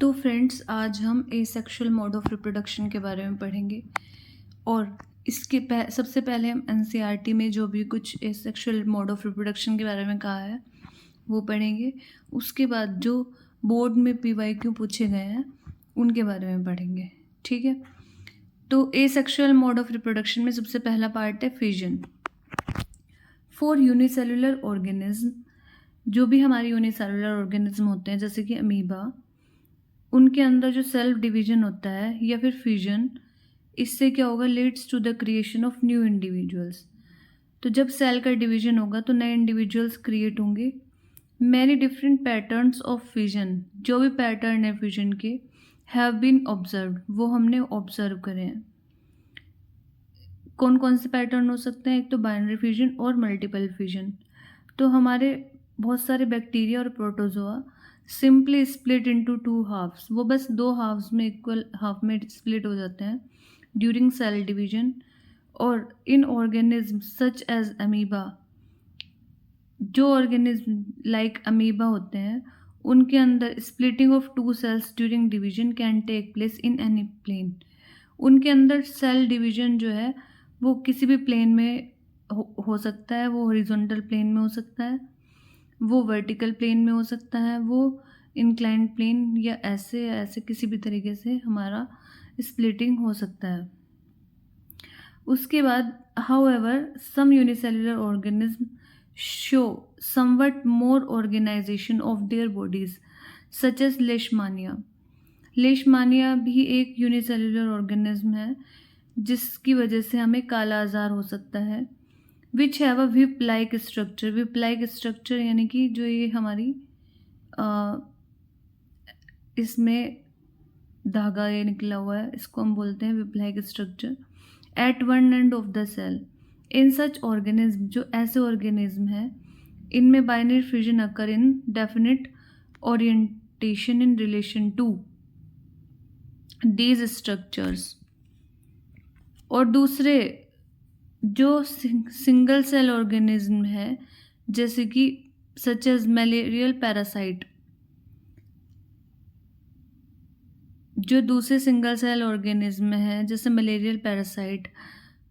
तो फ्रेंड्स, आज हम एसेक्सुअल मोड ऑफ रिप्रोडक्शन के बारे में पढ़ेंगे। और इसके सबसे पहले हम एनसीईआरटी में जो भी कुछ एसेक्सुअल मोड ऑफ रिप्रोडक्शन के बारे में कहा है वो पढ़ेंगे। उसके बाद जो बोर्ड में पीवाईक्यू पूछे गए हैं उनके बारे में पढ़ेंगे। ठीक है, तो एसेक्सुअल मोड ऑफ रिप्रोडक्शन में सबसे पहला पार्ट है फिजन। फॉर यूनिसेलुलर ऑर्गेनिज्म, जो भी हमारे यूनिसेलुलर ऑर्गेनिज्म होते हैं जैसे कि अमीबा, उनके अंदर जो सेल्फ डिवीजन होता है या फिर फ्यूजन, इससे क्या होगा, leads to the creation of new individuals. तो जब सेल का डिवीजन होगा तो नए इंडिविजुअल्स क्रिएट होंगे। Many different patterns of fusion, जो भी पैटर्न है फ्यूजन के, हैव बीन ऑब्जर्व, वो हमने ऑब्जर्व करे हैं। कौन कौन से पैटर्न हो सकते हैं? एक तो बाइनरी फ्यूजन और मल्टीपल फ्यूजन। तो हमारे बहुत सारे बैक्टीरिया और protozoa simply split into two halves, वो बस दो हाफ्स में, इक्वल हाफ में स्प्लिट हो जाते हैं ड्यूरिंग सेल डिवीजन। और in organism such as amoeba, जो ऑर्गेनिज्म लाइक अमीबा होते हैं उनके अंदर splitting of two cells during division can take place in any plane. उनके अंदर सेल डिवीजन जो है वो किसी भी प्लेन में हो सकता है। वो हॉरिजॉन्टल प्लेन में हो सकता है, वो वर्टिकल प्लेन में हो सकता है, वो इंक्लाइंड प्लेन, या ऐसे ऐसे किसी भी तरीके से हमारा स्प्लिटिंग हो सकता है। उसके बाद however some unicellular organism show somewhat more organisation of their bodies such as leishmania. Leishmania भी एक यूनिसेलुलर ऑर्गेनिज्म है जिसकी वजह से हमें काला आजार हो सकता है। Which have a whip like structure. Whip like structure यानी कि जो ये हमारी इसमें धागा ये निकला हुआ है, इसको हम बोलते हैं whip like structure at one end of the cell. In such organism, जो ऐसे ऑर्गेनिज्म है, इनमें binary fusion occur in definite orientation in relation to these structures. और दूसरे जो सिंगल सेल ऑर्गेनिज्म है जैसे कि सच एज मलेरियल पैरासाइट, जो दूसरे सिंगल सेल ऑर्गेनिज्म है जैसे मलेरियल पैरासाइट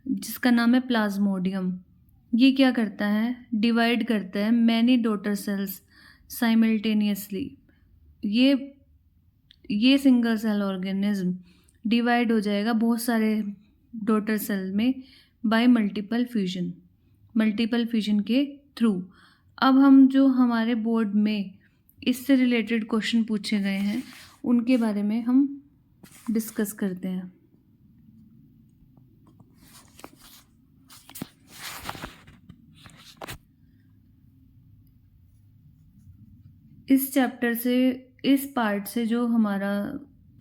जिसका नाम है प्लाज्मोडियम, ये क्या करता है, डिवाइड करता है मैनी डॉटर सेल्स साइमल्टेनियसली। ये सिंगल सेल ऑर्गेनिज्म डिवाइड हो जाएगा बहुत सारे डॉटर सेल में बाय मल्टीपल फ्यूजन के थ्रू। अब हम जो हमारे बोर्ड में इससे रिलेटेड क्वेश्चन पूछे गए हैं उनके बारे में हम डिस्कस करते हैं। इस चैप्टर से, इस पार्ट से जो हमारा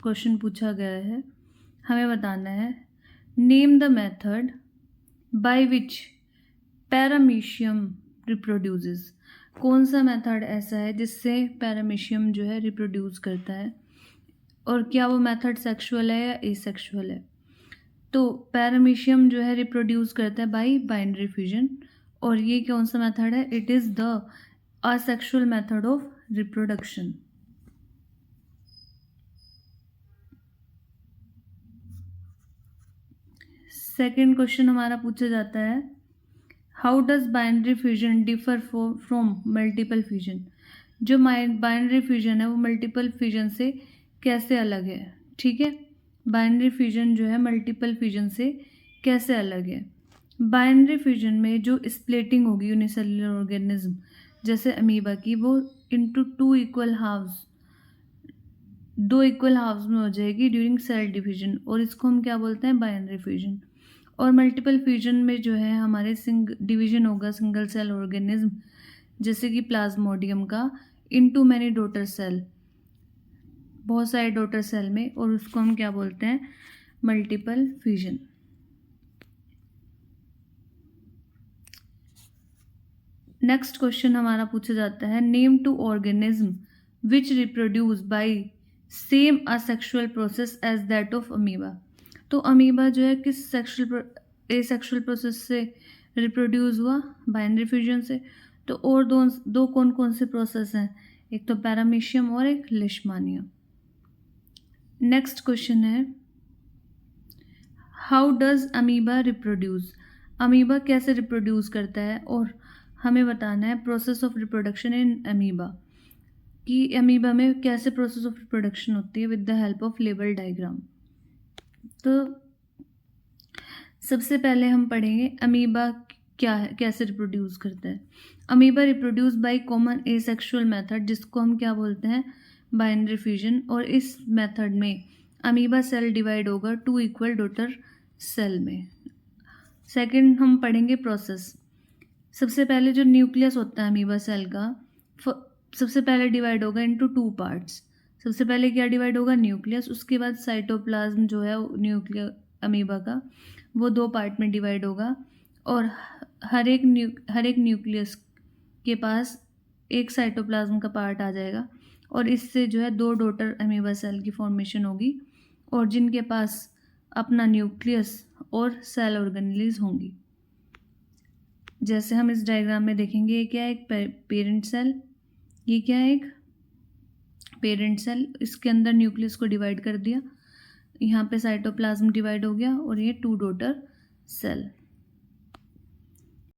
क्वेश्चन पूछा गया है, हमें बताना है name the method by which paramecium reproduces. कौन सा मेथड ऐसा है जिससे पैरामीशियम जो है रिप्रोड्यूस करता है, और क्या वो मेथड सेक्सुअल है या एसेक्सुअल है। तो पैरामीशियम जो है रिप्रोड्यूस करता है बाय बाइनरी फ्यूजन, और ये कौन सा मेथड है, it is the asexual method of reproduction. Second question हमारा पूछा जाता है how does binary fusion differ from multiple fusion. जो बाइनरी फ्यूजन है वो मल्टीपल फ्यूजन से कैसे अलग है। ठीक है, बाइनरी फ्यूजन जो है मल्टीपल फ्यूजन से कैसे अलग है। बाइनरी फ्यूजन में जो स्प्लिटिंग होगी यूनिसेलुलर ऑर्गेनिज्म जैसे अमीबा की, वो इनटू टू इक्वल हाफ्स, दो इक्वल हाफ्स में हो जाएगी ड्यूरिंग सेल डिवीजन, और इसको हम क्या बोलते हैं, बाइनरी फ्यूजन। और मल्टीपल फ्यूजन में जो है हमारे डिवीजन होगा सिंगल सेल ऑर्गेनिज्म जैसे कि प्लाज्मोडियम का इनटू मैनी डॉटर सेल, बहुत सारे डॉटर सेल में, और उसको हम क्या बोलते हैं, मल्टीपल फ्यूजन। नेक्स्ट क्वेश्चन हमारा पूछा जाता है name to organism which reproduce by same asexual process as that of amoeba. तो अमीबा जो है किस एसेक्सुअल प्रोसेस से रिप्रोड्यूस हुआ, बाइनरी फ्यूजन से। तो और दो कौन कौन से प्रोसेस हैं, एक तो पैरामीशियम और एक लेशमानिया। नेक्स्ट क्वेश्चन है, how does amoeba reproduce? Amoeba कैसे रिप्रोड्यूस करता है, और हमें बताना है process of reproduction in amoeba, कि अमीबा में कैसे प्रोसेस ऑफ रिप्रोडक्शन होती है with the help of label diagram. तो सबसे पहले हम पढ़ेंगे अमीबा क्या है, कैसे रिप्रोड्यूस करता है। Amoeba reproduce by common asexual method, जिसको हम क्या बोलते हैं, बाइनरी फ्यूजन। और इस मेथड में अमीबा सेल डिवाइड होगा 2 इक्वल डॉटर सेल में। सेकंड हम पढ़ेंगे प्रोसेस। सबसे पहले जो न्यूक्लियस होता है अमीबा सेल का, सबसे पहले डिवाइड होगा इनटू 2 पार्ट्स। सबसे पहले क्या डिवाइड होगा, न्यूक्लियस। उसके बाद साइटोप्लाज्म जो है न्यूक्लियर अमीबा का, वो 2 पार्ट में डिवाइड होगा। और हर एक न्यूक्लियस के पास एक साइटोप्लाज्म का पार्ट आ जाएगा, और इससे जो है 2 डॉटर अमीबा सेल की फॉर्मेशन होगी, और जिनके पास अपना न्यूक्लियस और सेल ऑर्गेनेलीज होंगी। जैसे हम इस डायग्राम में देखेंगे, ये क्या है, एक पेरेंट सेल, ये क्या है, एक पेरेंट सेल। इसके अंदर न्यूक्लियस को डिवाइड कर दिया, यहाँ पे साइटोप्लाज्म डिवाइड हो गया, और ये 2 डॉटर सेल।